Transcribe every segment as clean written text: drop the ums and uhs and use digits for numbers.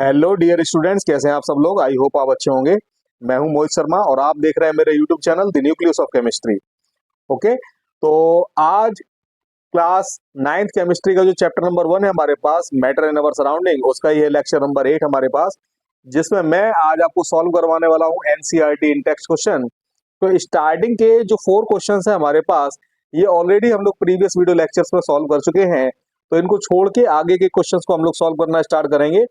Hello dear students, कैसे हैं आप सब लोग। आई होप आप अच्छे होंगे। मैं हूं मोहित शर्मा और आप देख रहे हैं मेरे YouTube channel the nucleus of chemistry. Okay, तो आज क्लास नाइन्थ केमिस्ट्री का जो चैप्टर नंबर 1 है हमारे पास, मैटर इन अवर सराउंडिंग, उसका ये लेक्चर नंबर 8 हमारे पास, जिसमें मैं आज आपको सॉल्व करवाने वाला हूं एनसीईआरटी इन टेक्स्ट क्वेश्चन। तो स्टार्टिंग के जो 4 क्वेश्चंस है हमारे पास, ये ऑलरेडी हम लोग प्रीवियस वीडियो लेक्चर्स में सॉल्व कर चुके हैं। तो इनको छोड़ के आगे के क्वेश्चंस को हम लोग सॉल्व करना स्टार्ट करेंगे।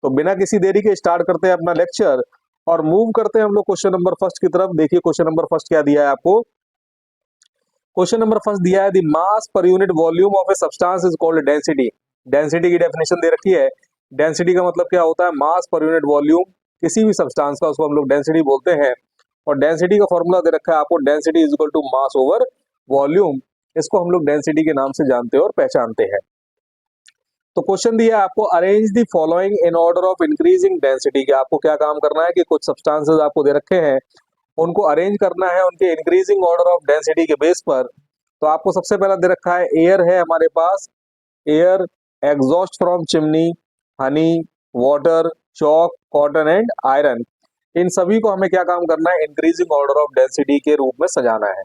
तो बिना किसी देरी के स्टार्ट करते हैं अपना लेक्चर और मूव करते हैं हम लोग क्वेश्चन नंबर फर्स्ट की तरफ। देखिए क्वेश्चन नंबर फर्स्ट क्या दिया है आपको। क्वेश्चन नंबर फर्स्ट दिया है the mass per unit volume of a substance is called density. Density की डेफिनेशन दे रखी है। डेंसिटी का मतलब क्या होता है, मास पर यूनिट वॉल्यूम किसी भी सब्सटेंस का, उसको हम लोग डेंसिटी बोलते हैं। और डेंसिटी का फॉर्मूला दे रखा है आपको, density is equal to mass over volume. इसको हम लोग डेंसिटी के नाम से जानते हैं और पहचानते हैं। तो क्वेश्चन दिया है आपको, arrange the following in order of increasing density. के आपको क्या काम करना है कि कुछ सब्सटेंसेस आपको दे रखे हैं, उनको अरेंज करना है उनके इंक्रीजिंग ऑर्डर ऑफ डेंसिटी के बेस पर। तो आपको सबसे पहला दे रखा है एयर है हमारे पास, air, exhaust from chimney, honey, water, chalk, cotton and iron. इन सभी को हमें क्या काम करना है, इंक्रीजिंग ऑर्डर ऑफ डेंसिटी के रूप में सजाना है।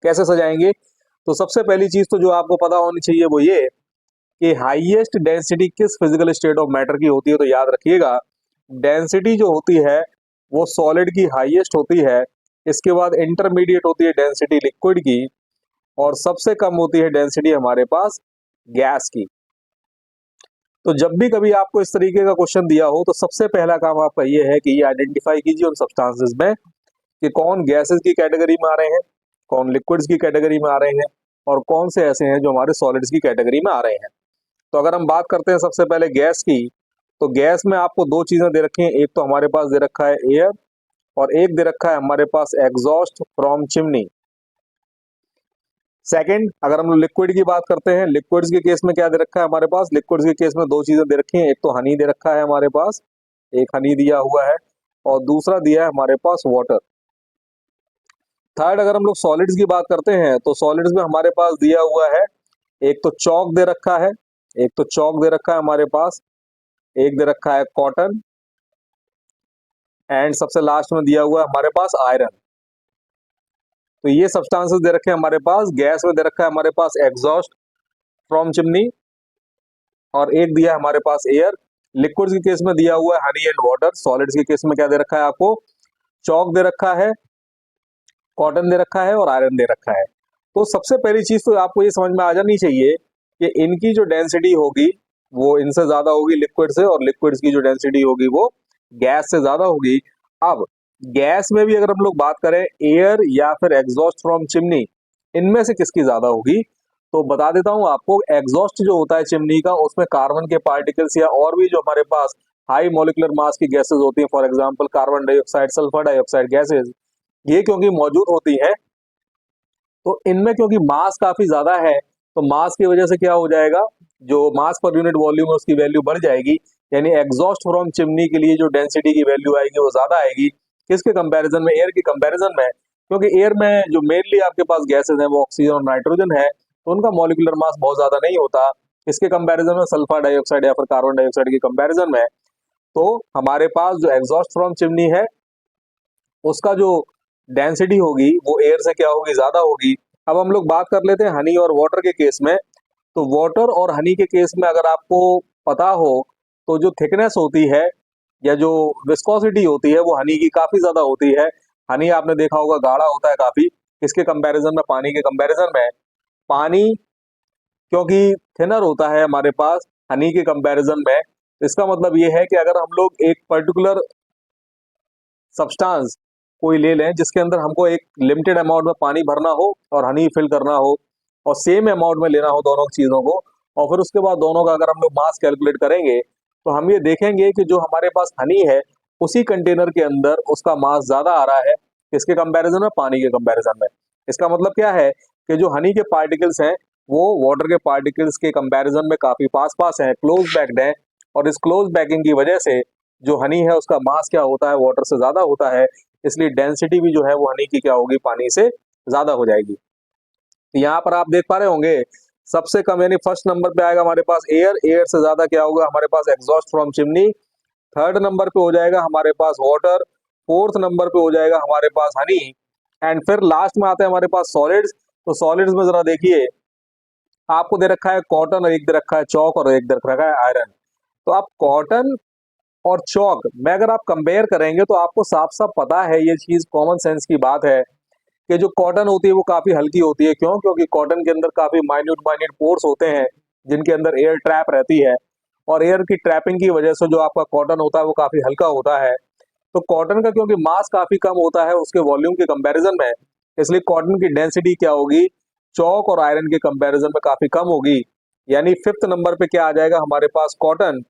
कैसे सजाएंगे? तो सबसे पहली चीज तो जो आपको पता होनी चाहिए वो ये कि हाईएस्ट डेंसिटी किस फिजिकल स्टेट ऑफ मैटर की होती है। तो याद रखिएगा, डेंसिटी जो होती है वो सॉलिड की हाईएस्ट होती है, इसके बाद इंटरमीडिएट होती है डेंसिटी लिक्विड की, और सबसे कम होती है डेंसिटी हमारे पास गैस की। तो जब भी कभी आपको इस तरीके का क्वेश्चन दिया हो तो सबसे पहला काम आपका ये है कि ये आइडेंटिफाई कीजिए उन सब्सटेंसेस में कि कौन गैसेस की कैटेगरी में आ रहे हैं, कौन लिक्विड्स की कैटेगरी में आ रहे हैं, और कौन से ऐसे हैं जो हमारे सॉलिड्स की कैटेगरी में आ रहे हैं। तो अगर हम बात करते हैं सबसे पहले गैस की, तो गैस में आपको दो चीजें दे रखी हैं। एक तो हमारे पास दे रखा है एयर, और एक दे रखा है हमारे पास एग्जॉस्ट फ्रॉम चिमनी। सेकंड, अगर हम लोग लिक्विड की बात करते हैं, लिक्विड्स के केस में क्या दे रखा है हमारे पास, लिक्विड्स के केस में दो चीजें दे रखी हैं। एक तो हनी दे रखा है हमारे पास, एक हनी दिया हुआ है, और दूसरा दिया है हमारे पास वाटर। थर्ड, अगर हम लोग सॉलिड्स की बात करते हैं तो सॉलिड्स में हमारे पास दिया हुआ है, एक तो चॉक दे रखा है, एक तो चॉक दे रखा है हमारे पास, एक दे रखा है कॉटन, एंड सबसे लास्ट में दिया हुआ है हमारे पास आयरन। तो ये सब्सटेंसेस दे रखे हैं हमारे पास। गैस में दे रखा है हमारे पास एग्जॉस्ट फ्रॉम चिमनी, और एक दिया है हमारे पास एयर। लिक्विड्स के केस में दिया हुआ है हनी एंड वाटर। सॉलिड्स के केस में क्या दे रखा है आपको, चॉक दे रखा है, कॉटन दे रखा है, और आयरन दे रखा है। तो सबसे पहली चीज तो आपको ये समझ में आ जानी चाहिए कि इनकी जो डेंसिटी होगी वो इनसे ज्यादा होगी लिक्विड से, और लिक्विड्स की जो डेंसिटी होगी वो गैस से ज्यादा होगी। अब गैस में भी अगर हम लोग बात करें, एयर या फिर एग्जॉस्ट फ्रॉम चिमनी, इनमें से किसकी ज्यादा होगी, तो बता देता हूं आपको। एग्जॉस्ट जो होता है चिमनी का, उसमें कार्बन के पार्टिकल्स या और भी जो हमारे पास हाई मॉलिक्यूलर मास की गैसेज होती हैं, for example carbon dioxide, sulphur dioxide gases, ये क्योंकि मौजूद होती हैं, तो इनमें क्योंकि मास काफी ज्यादा है, तो मास की वजह से क्या हो जाएगा, जो मास पर यूनिट वॉल्यूम है उसकी वैल्यू बढ़ जाएगी। यानी एग्जॉस्ट फ्रॉम चिमनी के लिए जो डेंसिटी की वैल्यू आएगी वो ज्यादा आएगी। किसके कंपैरिजन में, एयर के कंपैरिजन में। क्योंकि एयर में जो मेनली आपके पास गैसेज हैं वो ऑक्सीजन और नाइट्रोजन है, तो उनका मॉलिक्यूलर मास बहुत ज्यादा नहीं होता। इसके कंपैरिजन में सल्फर डाइऑक्साइड या फिर कार्बन डाइऑक्साइड के कंपैरिजन में। तो हमारे पास जो एग्जॉस्ट फ्रॉम चिमनी है उसका जो डेंसिटी होगी वो एयर से क्या होगी, ज्यादा होगी। अब हम लोग बात कर लेते हैं हनी और वाटर के केस में। तो वाटर और हनी के केस में अगर आपको पता हो, तो जो थिकनेस होती है या जो विस्कोसिटी होती है वो हनी की काफी ज्यादा होती है। हनी आपने देखा होगा गाढ़ा होता है काफी, किसके कंपैरिजन में, पानी के कंपैरिजन में। पानी क्योंकि थिनर होता है हमारे पास हनी के कंपैरिजन में, इसका मतलब ये है कि अगर हम लोग एक पर्टिकुलर सब्सटेंस कोई ले लें जिसके अंदर हमको एक लिमिटेड अमाउंट में पानी भरना हो और हनी फिल करना हो, और सेम अमाउंट में लेना हो दोनों चीजों को, और फिर उसके बाद दोनों का अगर हम लोग मास कैलकुलेट करेंगे, तो हम ये देखेंगे कि जो हमारे पास हनी है उसी कंटेनर के अंदर उसका मास ज्यादा आ रहा है, किसके कंपैरिजन में, पानी के कंपैरिजन में। इसका मतलब क्या है कि जो हनी के पार्टिकल्स हैं वो वाटर के पार्टिकल्स के कंपैरिजन में काफी पास पास हैं, क्लोज बैक्ड हैं, और इस क्लोज बैकिंग की वजह से जो हनी है उसका मास क्या होता है, वाटर से ज्यादा होता है। इसलिए डेंसिटी भी जो है वो हनी की क्या होगी, पानी से ज्यादा हो जाएगी। तो यहाँ पर आप देख पा रहे होंगे सबसे कम यानी फर्स्ट नंबर पे आएगा हमारे पास एयर। एयर से ज्यादा क्या होगा हमारे पास exhaust from chimney, third number पे हो जाएगा हमारे पास वाटर, फोर्थ नंबर पे हो जाएगा हमारे पास हनी, एंड फिर लास्ट में आते हैं हमारे पास सॉलिड्स। तो सॉलिड्स में जरा देखिए, आपको दे रखा है कॉटन और एक दे रखा है चौक और एक दे रखा है आयरन। तो आप कॉटन और चौक में अगर आप कंपेयर करेंगे तो आपको साफ साफ पता है, ये चीज कॉमन सेंस की बात है कि जो कॉटन होती है वो काफी हल्की होती है। क्यों? क्योंकि कॉटन के अंदर काफी माइन्यूट माइन्यूट पोर्स होते हैं जिनके अंदर एयर ट्रैप रहती है, और एयर की ट्रैपिंग की वजह से जो आपका कॉटन होता है वो काफी हल्का होता है। तो कॉटन का क्योंकि मास काफी कम होता है उसके वॉल्यूम के कंपैरिजन में, इसलिए कॉटन की डेंसिटी क्या होगी, चौक और आयरन के कंपैरिजन में काफी कम होगी। यानी फिफ्थ नंबर पे क्या आ जाएगा हमारे पास कॉटन,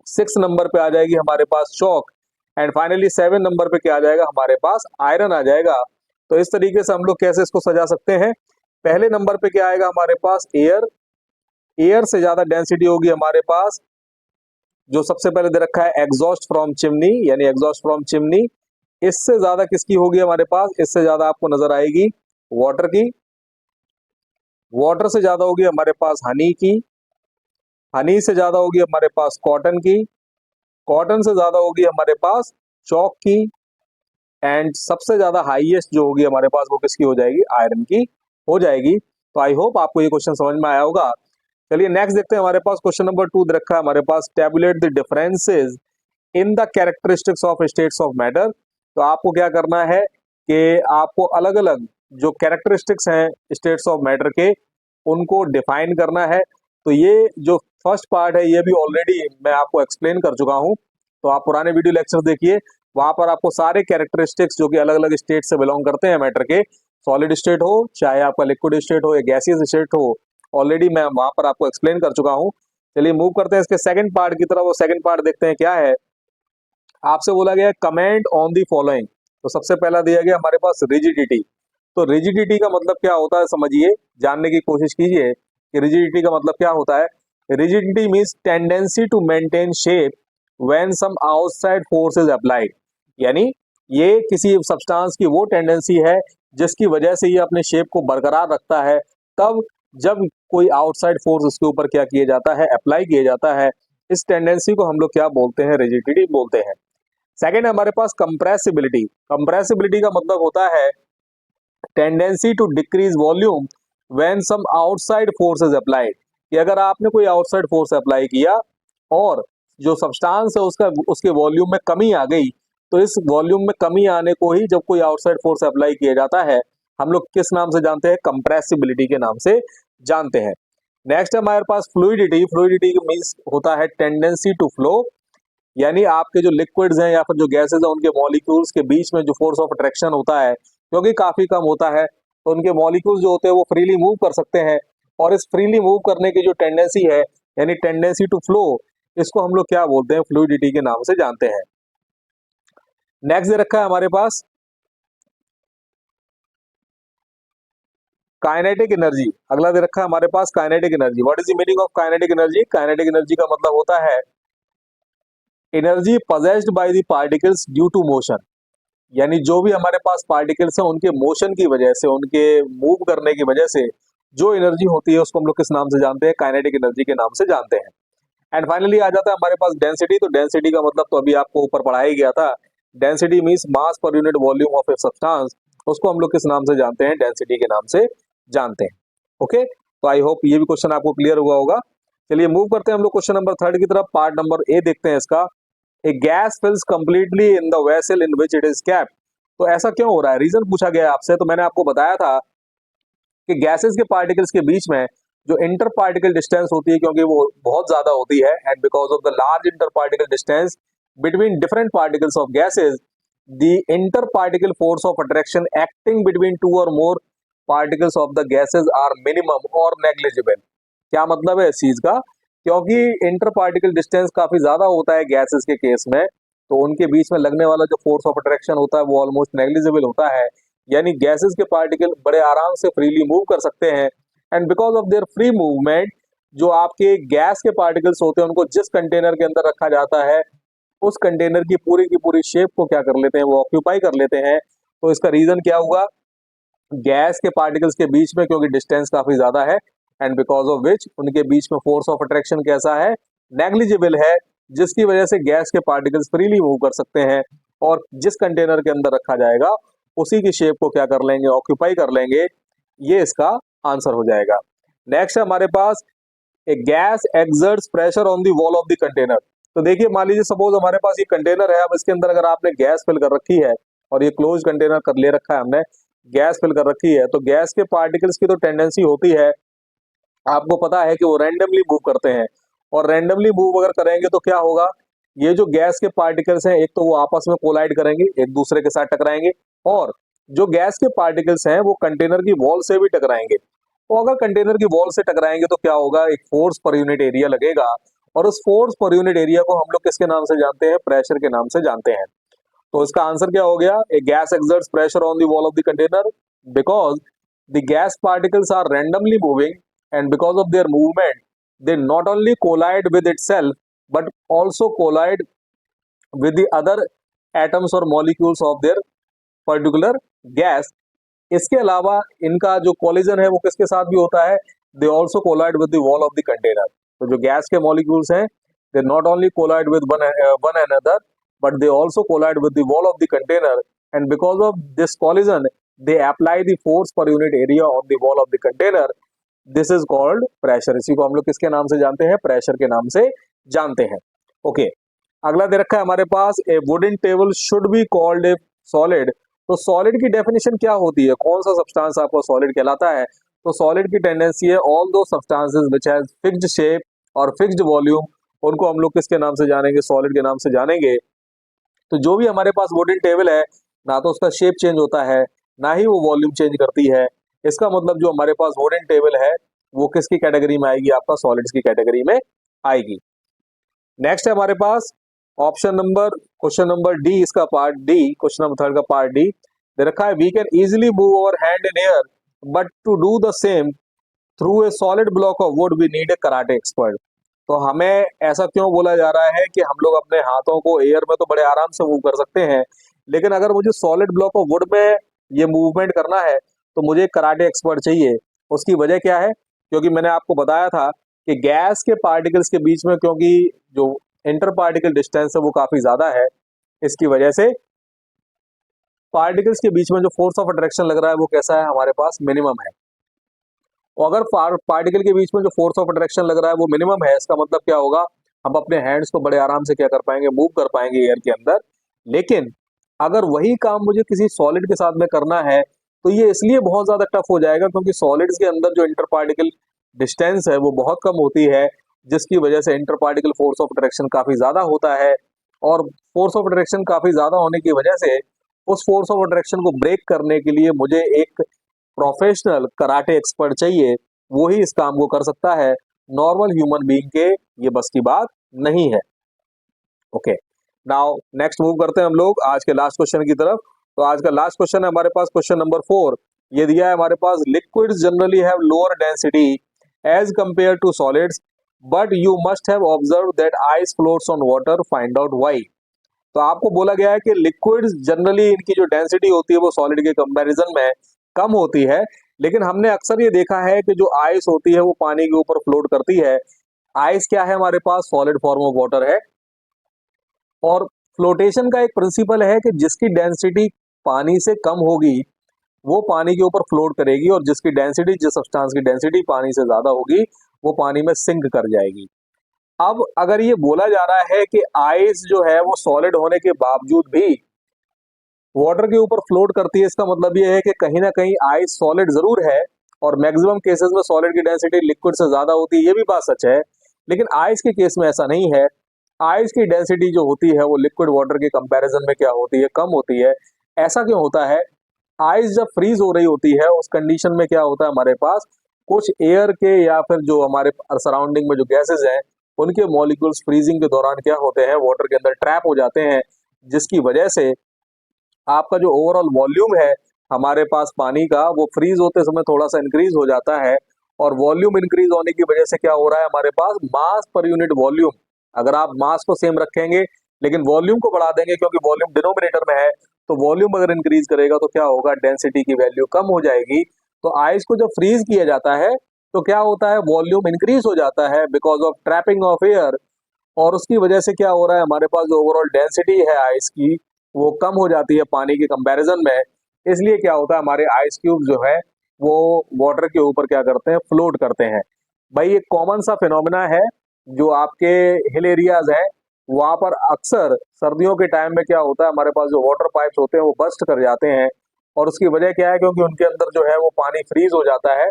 सिक्स नंबर पे आ जाएगी हमारे पास चौक, एंड फाइनली सेवन नंबर पे क्या आ जाएगा हमारे पास आयरन आ जाएगा। तो इस तरीके से हम लोग कैसे इसको सजा सकते हैं, पहले नंबर पे क्या आएगा हमारे पास एयर, एयर से ज्यादा डेंसिटी होगी हमारे पास जो सबसे पहले दे रखा है एग्जॉस्ट फ्रॉम चिमनी, यानी एग्जॉस्ट फ्रॉम चिमनी। इससे ज्यादा किसकी होगी हमारे पास, इससे ज्यादा आपको नजर आएगी वाटर की, वाटर से ज्यादा होगी हमारे पास हनी की, हनी से ज्यादा होगी हमारे पास कॉटन की, कॉटन से ज्यादा होगी हमारे पास चौक की, एंड सबसे ज्यादा हाईएस्ट जो होगी हमारे पास वो किसकी हो जाएगी, आयरन की हो जाएगी। तो आई होप आपको ये क्वेश्चन समझ में आया होगा। चलिए नेक्स्ट देखते हैं, हमारे पास क्वेश्चन नंबर 2 दे रखा है हमारे पास, tabulate the differences in the characteristics of states of matter. तो आपको क्या करना है कि आपको अलग अलग जो कैरेक्टरिस्टिक्स हैं स्टेट्स ऑफ मैटर के उनको डिफाइन करना है। तो ये जो फर्स्ट पार्ट है ये भी ऑलरेडी मैं आपको एक्सप्लेन कर चुका हूं, तो आप पुराने वीडियो लेक्चर देखिए, वहां पर आपको सारे कैरेक्टरिस्टिक्स जो कि अलग अलग स्टेट से बिलोंग करते हैं मैटर के, सॉलिड स्टेट हो चाहे आपका लिक्विड स्टेट हो या गैसियस स्टेट हो, ऑलरेडी मैं वहां पर आपको एक्सप्लेन कर चुका हूं। चलिए मूव करते हैं इसके सेकंड पार्ट की तरफ। वो सेकंड पार्ट देखते हैं क्या है। आपसे बोला गया कमेंट ऑन दी फॉलोइंग। तो सबसे पहला दिया गया हमारे पास रिजिडिटी। तो रिजिडिटी का मतलब क्या होता है समझिए, जानने की कोशिश कीजिए कि रिजिडिटी का मतलब क्या होता है। Rigidity means tendency to maintain shape when some outside force is applied. यानी ये किसी सब्सटेंस की वो टेंडेंसी है जिसकी वजह से ये अपने शेप को बरकरार रखता है तब जब कोई आउटसाइड फोर्स उसके ऊपर क्या किया जाता है, अप्लाई किया जाता है। इस टेंडेंसी को हम लोग क्या बोलते हैं, रिजिडिटी बोलते हैं। सेकेंड है हमारे पास कंप्रेसिबिलिटी। कंप्रेसिबिलिटी का मतलब होता है tendency to decrease volume when some outside force is applied. कि अगर आपने कोई आउटसाइड फोर्स अप्लाई किया और जो सब्सटेंस है उसका उसके वॉल्यूम में कमी आ गई, तो इस वॉल्यूम में कमी आने को ही जब कोई आउटसाइड फोर्स अप्लाई किया जाता है हम लोग किस नाम से जानते हैं, कंप्रेसिबिलिटी के नाम से जानते हैं। नेक्स्ट है हमारे पास फ्लूइडिटी। फ्लूइडिटी मींस होता है टेंडेंसी टू फ्लो, यानी आपके जो लिक्विड्स हैं या फिर जो गैसेस हैं उनके मॉलिक्यूल्स के बीच में जो फोर्स ऑफ अट्रैक्शन होता है क्योंकि काफी कम होता है, तो उनके मॉलिक्यूल्स जो होते हैं वो फ्रीली मूव कर सकते हैं। और इस फ्रीली मूव करने की जो टेंडेंसी है यानी टेंडेंसी टू फ्लो, इसको हम लोग क्या बोलते हैं, फ्लूइडिटी के नाम से जानते हैं। नेक्स्ट दे रखा है हमारे पास काइनेटिक एनर्जी। अगला दे रखा है हमारे पास kinetic energy. What is the meaning of kinetic energy? Kinetic energy का मतलब होता है energy possessed by the particles due to motion. यानी जो भी हमारे पास पार्टिकल्स हैं उनके मोशन की वजह से, उनके मूव करने की वजह से जो एनर्जी होती है उसको हम लोग किस नाम से जानते हैं, काइनेटिक एनर्जी के नाम से जानते हैं। एंड फाइनली आ जाता है हमारे पास डेंसिटी। तो डेंसिटी का मतलब तो अभी आपको ऊपर पढ़ाया ही गया था। Density means mass per unit volume of a substance, उसको हम लोग किस नाम से जानते हैं, डेंसिटी के नाम से जानते हैं। ओके, तो आई होप ये भी क्वेश्चन आपको क्लियर हुआ होगा। चलिए मूव करते हैं हम लोग क्वेश्चन नंबर थर्ड की तरफ। पार्ट नंबर ए देखते हैं इसका। A gas fills completely in the vessel in which it is capped. तो ऐसा क्यों हो रहा है, रीजन पूछा गया है आपसे। तो मैंने आपको बताया था कि गैसेस के पार्टिकल्स के बीच में जो इंटर पार्टिकल डिस्टेंस होती है क्योंकि वो बहुत ज्यादा होती है, and because of the large inter particle distance between different particles of gases the inter particle force of attraction acting between two or more particles of the gases are minimum or negligible. क्या मतलब है इस चीज का, क्योंकि inter particle distance काफी ज्यादा होता है गैसेस के केस में, तो उनके बीच में लगने वाला जो फोर्स ऑफ अट्रैक्शन होता है वो ऑलमोस्ट नेग्लिजिबल होता है। यानी गैसेस के पार्टिकल बड़े आराम से फ्रीली मूव कर सकते हैं, and because of their free movement जो आपके गैस के पार्टिकल्स होते हैं उनको जिस कंटेनर के अंदर रखा जाता है उस कंटेनर की पूरी शेप को क्या कर लेते हैं, वो ऑक्यूपाई कर लेते हैं। तो इसका रीजन क्या हुआ, गैस के पार्टिकल्स के बीच में क्योंकि डिस्टेंस काफी ज्यादा है, एंड बिकॉज ऑफ विच उनके बीच में फोर्स ऑफ अट्रैक्शन कैसा है, नेग्लिजिबल है। जिसकी वजह से गैस के पार्टिकल्स फ्रीली मूव कर सकते हैं और जिस कंटेनर के अंदर रखा जाएगा उसी की शेप को क्या कर लेंगे, ऑक्यूपाई कर लेंगे। ये इसका आंसर हो जाएगा। नेक्स्ट है हमारे पास, a gas exerts pressure on the wall of the container. तो देखिए, मान लीजिए सपोज हमारे पास ये कंटेनर है, अब इसके अंदर अगर आपने गैस फिल कर रखी है और ये क्लोज कंटेनर कर ले रखा है हमने, गैस फिल कर रखी है, तो गैस के पार्टिकल्स की तो टेंडेंसी होती है, आपको पता है कि वो रैंडमली मूव करते हैं, और रैंडमली मूव अगर करेंगे तो क्या होगा, ये जो गैस के पार्टिकल्स हैं एक तो वो आपस में कोलाइड करेंगे, एक दूसरे के साथ टकराएंगे, और जो गैस के पार्टिकल्स हैं वो कंटेनर की वॉल से भी टकराएंगे। तो अगर कंटेनर की वॉल से टकराएंगे तो क्या होगा, एक फोर्स पर यूनिट एरिया लगेगा, और उस फोर्स पर यूनिट एरिया को हम लोग किसके नाम से जानते हैं, प्रेशर के नाम से जानते हैं। तो इसका आंसर क्या हो गया, a gas exerts pressure on the wall of the container because the gas particles are randomly moving and because of their movement they not only collide with itself but also collide with the other atoms or molecules of their particular gas। इसके अलावा इनका जो collision है वो किसके साथ भी होता है, they also collide with the wall of the container. तो जो गैस के मॉलिक्यूल्स हैं they not only collide with one another but they also collide with the wall of the container, and because of this collision they apply the force per unit area on the wall of the container. This is called pressure. इसी को हम लोग किसके नाम से जानते हैं, pressure के नाम से जानते हैं। ओके, अगला दे रखा है हमारे पास, a wooden table should be called a solid. तो सॉलिड की डेफिनेशन क्या होती है, कौन सा सब्सटेंस आपको सॉलिड कहलाता है। तो सॉलिड की टेंडेंसी है ऑल दो substances which has fixed shape और फिक्स्ड वॉल्यूम, उनको हम लोग किसके नाम से जानेंगे, सॉलिड के नाम से जानेंगे। तो जो भी हमारे पास वुडन टेबल है, ना तो उसका शेप चेंज होता है ना ही वो वॉल्यूम चेंज करती है, इसका मतलब जो हमारे पास वुडन टेबल है वो किसकी कैटेगरी में आएगी, आपका सॉलिड्स की कैटेगरी में आएगी। नेक्स्ट है हमारे पास option number, question number D, इसका part D, question number third का पार्ट डी दे रखा है, we can easily move our hand in air but to do the same through a solid block of wood we need a karate expert. तो हमें ऐसा क्यों बोला जा रहा है कि हम लोग अपने हाथों को एयर में तो बड़े आराम से मूव कर सकते हैं, लेकिन अगर मुझे सॉलिड ब्लॉक ऑफ वुड में ये मूवमेंट करना है तो मुझे कराटे एक्सपर्ट चाहिए। उसकी वजह क्या है, क्योंकि मैंने आपको बताया था कि गैस के पार्टिकल्स के बीच में क्योंकि जो इंटर पार्टिकल डिस्टेंस है वो काफी ज्यादा है, इसकी वजह से पार्टिकल्स के बीच में जो फोर्स ऑफ अट्रैक्शन लग रहा है वो कैसा है, हमारे पास मिनिमम है। और अगर पार्टिकल के बीच में जो फोर्स ऑफ अट्रैक्शन लग रहा है वो मिनिमम है, इसका मतलब क्या होगा, हम अपने हैंड्स को बड़े आराम से क्या कर पाएंगे, मूव कर पाएंगे एयर के अंदर। लेकिन अगर वही काम मुझे किसी सॉलिड के साथ में करना है तो ये इसलिए बहुत ज्यादा टफ हो जाएगा क्योंकि सॉलिड्स के अंदर जो इंटर पार्टिकल डिस्टेंस है वो बहुत कम होती है, जिसकी वजह से inter particle force of attraction काफी ज्यादा होता है, और फोर्स ऑफ अट्रैक्शन काफी ज्यादा होने की वजह से उस फोर्स ऑफ अट्रैक्शन को ब्रेक करने के लिए मुझे एक प्रोफेशनल कराटे एक्सपर्ट चाहिए, वो ही इस काम को कर सकता है। नॉर्मल ह्यूमन बीइंग के ये बस की बात नहीं है। ओके, नाउ नेक्स्ट मूव करते हैं हम लोग आज के लास्ट क्वेश्चन की तरफ। तो आज का लास्ट क्वेश्चन है हमारे पास क्वेश्चन नंबर 4। ये दिया है हमारे पास, liquids generally have lower density as compared to solids but you must have observe that ice floats on water, find out why. तो आपको बोला गया है कि लिक्विड्स जनरली इनकी जो डेंसिटी होती है वो सॉलिड के कंपैरिजन में कम होती है, लेकिन हमने अक्सर ये देखा है कि जो आइस होती है वो पानी के ऊपर फ्लोट करती है। आइस क्या है हमारे पास, सॉलिड फॉर्म ऑफ वाटर है, और फ्लोटेशन का एक प्रिंसिपल है कि जिसकी डेंसिटी पानी से कम होगी वो पानी के ऊपर फ्लोट करेगी, और जिसकी डेंसिटी, जिस सब्सटेंस की डेंसिटी पानी से ज्यादा होगी वो पानी में सिंक कर जाएगी। अब अगर ये बोला जा रहा है कि आइस जो है वो सॉलिड होने के बावजूद भी वाटर के ऊपर फ्लोट करती है, इसका मतलब ये है कि कहीं ना कहीं आइस सॉलिड जरूर है, और मैक्सिमम केसेस में सॉलिड की डेंसिटी लिक्विड से ज्यादा होती है, ये भी बात सच है। लेकिन आइस के केस में ऐसा नहीं है, आइस की डेंसिटी जो होती है वो लिक्विड वाटर के कंपैरिजन में क्या होती है, कम होती है। ऐसा क्यों होता है, आइस जब फ्रीज हो रही होती है उस कंडीशन में क्या होता है, हमारे पास कुछ एयर के या फिर जो हमारे सराउंडिंग में जो गैसेज हैं उनके मॉलिक्यूल्स फ्रीजिंग के दौरान क्या होते हैं, वाटर के अंदर ट्रैप हो जाते हैं, जिसकी वजह से आपका जो ओवरऑल वॉल्यूम है हमारे पास पानी का वो फ्रीज होते समय थोड़ा सा इंक्रीज हो जाता है, और वॉल्यूम इंक्रीज होने की वजह से क्या हो रहा है, हमारे पास मास पर यूनिट वॉल्यूम, अगर आप मास को सेम रखेंगे लेकिन वॉल्यूम को बढ़ा देंगे क्योंकि वॉल्यूम डिनोमिनेटर में है, तो वॉल्यूम अगर इंक्रीज करेगा तो क्या होगा, डेंसिटी की वैल्यू कम हो जाएगी। तो आइस को जब फ्रीज किया जाता है तो क्या होता है, वॉल्यूम इंक्रीज हो जाता है because of trapping of air, और उसकी वजह से क्या हो रहा है, हमारे पास जो ओवरऑल डेंसिटी है आइस की वो कम हो जाती है पानी के कंपैरिजन में। इसलिए क्या होता है, हमारे आइस क्यूब जो है वो वाटर के ऊपर क्या करते हैं, फ्लोट करते हैं। भाई एक कॉमन सा फिनोमिना है जो आपके हिल एरियाज है वहां पर अक्सर सर्दियों के टाइम में क्या होता है, हमारे पास जो वाटर पाइप्स होते हैं वो बस्ट कर जाते हैं। और उसकी वजह क्या है, क्योंकि उनके अंदर जो है वो पानी फ्रीज हो जाता है।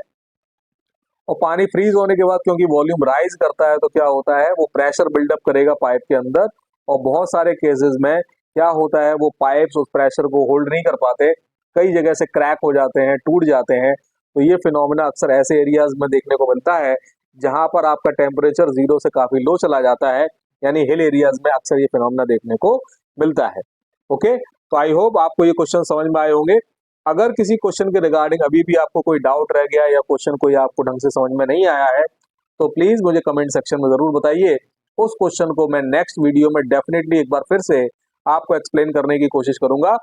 और पानी फ्रीज होने के बाद क्योंकि वॉल्यूम राइज करता है तो क्या होता है, वो प्रेशर बिल्डअप करेगा पाइप के अंदर। और बहुत सारे केसेस में क्या होता है, वो पाइप्स उस प्रेशर को होल्ड नहीं कर पाते, कई जगह से क्रैक हो जाते हैं, टूट जाते हैं। तो ये फिनोमिना अक्सर ऐसे एरियाज में देखने को मिलता है जहां पर आपका टेम्परेचर जीरो से काफी लो चला जाता है, यानी हिल एरियाज में अक्सर ये फिनोमिना देखने को मिलता है। ओके, तो आई होप आपको ये क्वेश्चन समझ में आए होंगे। अगर किसी क्वेश्चन के रिगार्डिंग अभी भी आपको कोई डाउट रह गया या क्वेश्चन कोई आपको ढंग से समझ में नहीं आया है तो प्लीज मुझे कमेंट सेक्शन में जरूर बताइए। उस क्वेश्चन को मैं नेक्स्ट वीडियो में डेफिनेटली एक बार फिर से आपको एक्सप्लेन करने की कोशिश करूंगा।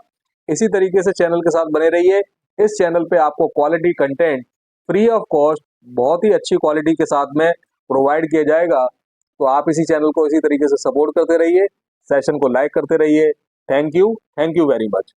इसी तरीके से चैनल के साथ बने रहिए। इस चैनल पे आपको quality content free of cost बहुत ही अच्छी क्वालिटी के साथ में प्रोवाइड किया जाएगा। तो आप इसी चैनल को इसी तरीके से सपोर्ट करते रहिए, सेशन को लाइक करते रहिए। Thank you very much.